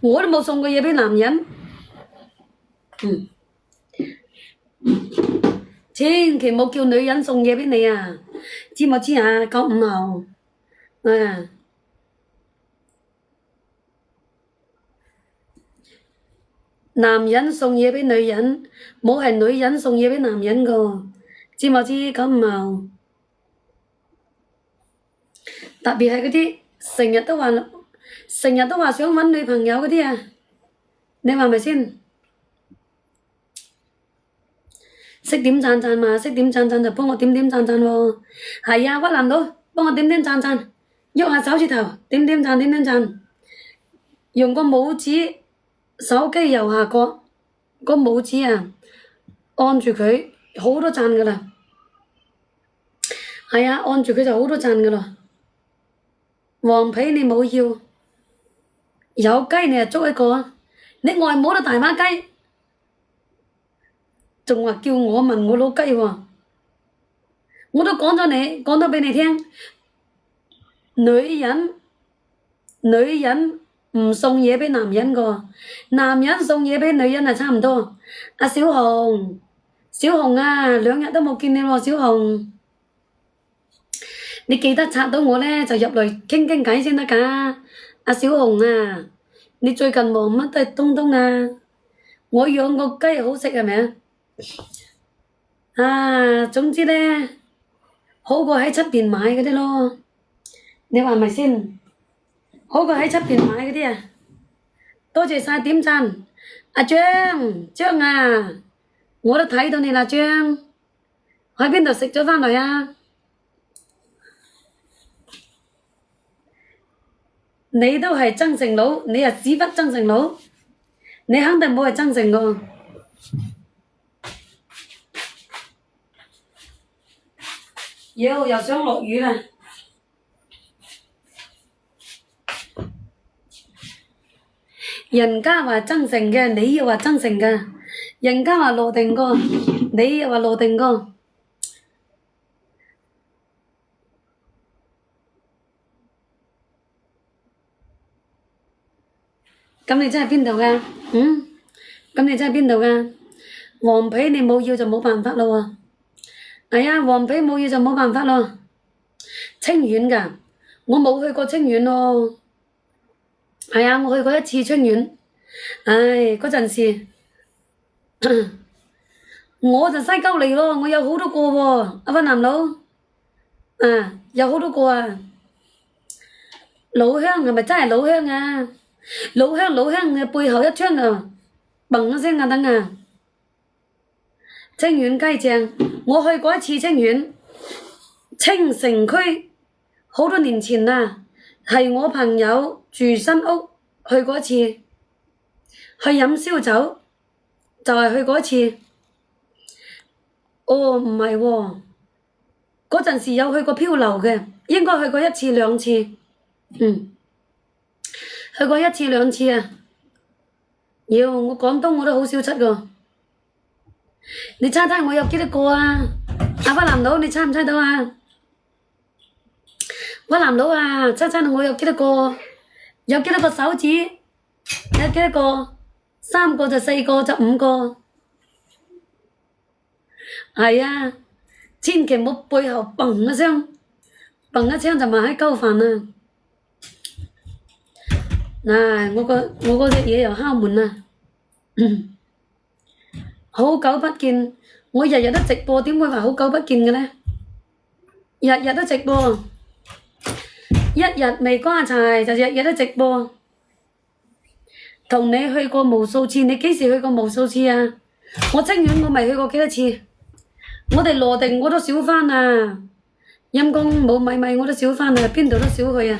我都冇送過嘢俾男人。千祈冇叫女人送嘢俾你啊！知冇知啊？9、5後啊！男人送嘢俾女人，冇係女人送嘢俾男人個，知冇知？9、5後，特別係嗰啲成日都話想搵女朋友嗰啲啊，你話咪先？識點讚讚嘛，識點讚讚就幫我點點讚讚喎。係啊，屈男佬幫我點點讚讚，喐下手指頭，點點讚點點讚，用個拇指手機右下角個拇指啊，按住佢好多讚噶啦。係啊，按住佢就好多讚噶啦。黃皮你冇要，有雞你就捉一個，你外母都大把雞。仲話叫我問我攞雞喎，我都講咗俾你聽，女人唔送嘢俾男人個，男人送嘢俾女人係差唔多。阿小紅啊，2日都冇見你喎，小紅，你記得刷到我咧就入嚟傾傾偈先得㗎。阿小紅啊，你最近忙乜都係東啊？我養個雞好食係咪啊？啊，總之咧，好過喺出邊買嗰啲咯，你話咪先？好過喺出邊買嗰啲啊！多謝晒點讚，阿張啊，我都睇到你啦，張，喺邊度食咗返嚟啊？你都係增城佬，你係屎忽增城佬，你肯定冇係增城個。又想落雨啦！人家話增城嘅，你又話增城嘅；人家話羅定個，你又話羅定個。咁你真係邊度㗎？咁你真係邊度㗎？黃皮你冇要就冇辦法咯喎。係啊，黃皮冇要就冇辦法咯。清遠㗎，我冇去過清遠咯。係啊，我去過一次清遠。唉，嗰陣時我就西鳩嚟咯，我有好多個喎，阿芬男佬，有好多個啊。老鄉係咪真係老鄉啊？老鄉嘅背後一槍就砰一聲啊，等啊！清遠雞正，我去過一次清遠清城區，好多年前啦，係我朋友住新屋，去過一次，去飲燒酒，就係去過一次。哦，唔係喎，嗰陣時有去過漂流嘅，應該去過1次2次，去過1次2次啊。我廣東我都好少出㗎。你猜猜我有幾多個啊？阿屈男佬，你猜唔猜到啊？屈男佬啊，猜猜我有幾多個？有幾多個手指？有幾多個？3個就4個就5個。係啊，千祈冇背後砰一聲就埋喺鳩飯啊！嗱，我嗰隻嘢又敲門啦。好久不見，我日日都直播，點會話好久不見嘅呢？日日都直播，一日未瓜柴就日日都直播。同你去過無數次，你幾時去過無數次啊？我清遠我未去過幾多次，我哋羅定我都少返啊！陰公冇米我都少返啊，邊度都少去啊！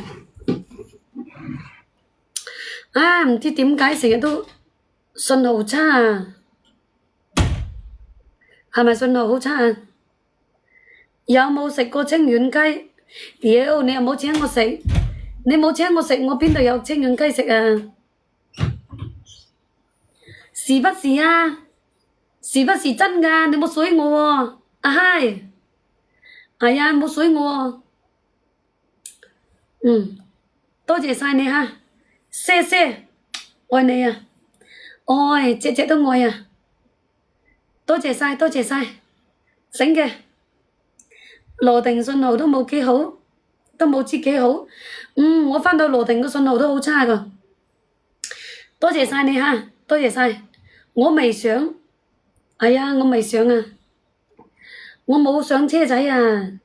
唔知點解成日都信號差啊！係咪信號好差啊？有冇食過清遠雞？屌，你又冇請我食，你冇請我食，我邊度有清遠雞食啊？是不是啊？是不是真㗎？你冇水我喎，阿嗨，係啊，冇水我喎。多謝晒你嚇，謝謝。愛你啊，愛，隻隻都愛啊，多謝晒，多謝晒，醒嘅，羅定信號都冇幾好，都冇知幾好，我返到羅定個信號都好差㗎，多謝晒你嚇，多謝晒，我未上，係啊，我未上啊，我冇上車仔啊。